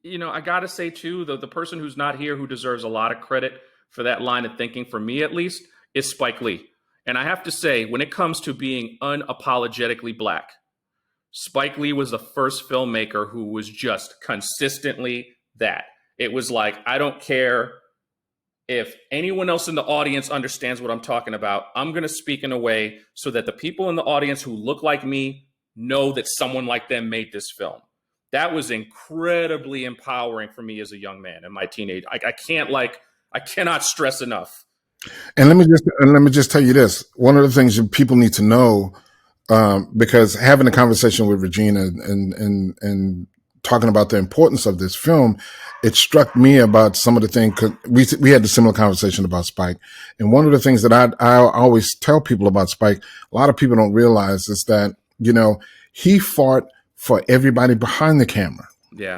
I got to say, too, the person who's not here who deserves a lot of credit for that line of thinking, for me at least, is Spike Lee. And I have to say, when it comes to being unapologetically black, Spike Lee was the first filmmaker who was just consistently that. It was like, I don't care if anyone else in the audience understands what I'm talking about. I'm going to speak in a way so that the people in the audience who look like me know that someone like them made this film. That was incredibly empowering for me as a young man in my teenage. I cannot stress enough. And let me just tell you this. One of the things that people need to know, because having a conversation with Regina and talking about the importance of this film, it struck me about some of the things. We had a similar conversation about Spike, and one of the things that I always tell people about Spike, a lot of people don't realize, is that he fought for everybody behind the camera. Yeah.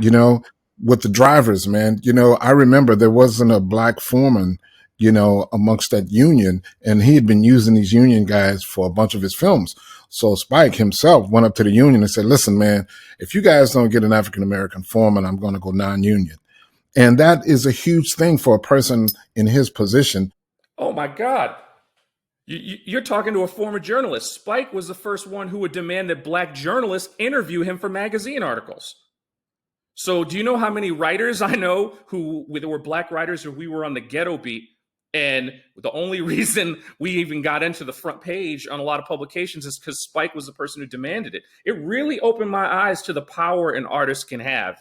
With the drivers, man. I remember there wasn't a black foreman amongst that union, and he had been using these union guys for a bunch of his films. So Spike himself went up to the union and said, listen, man, if you guys don't get an African-American foreman, I'm going to go non-union. And that is a huge thing for a person in his position. Oh my God. You're talking to a former journalist. Spike was the first one who would demand that black journalists interview him for magazine articles. So do you know how many writers I know who were black writers, or we were on the ghetto beat? And the only reason we even got into the front page on a lot of publications is because Spike was the person who demanded it. It really opened my eyes to the power an artist can have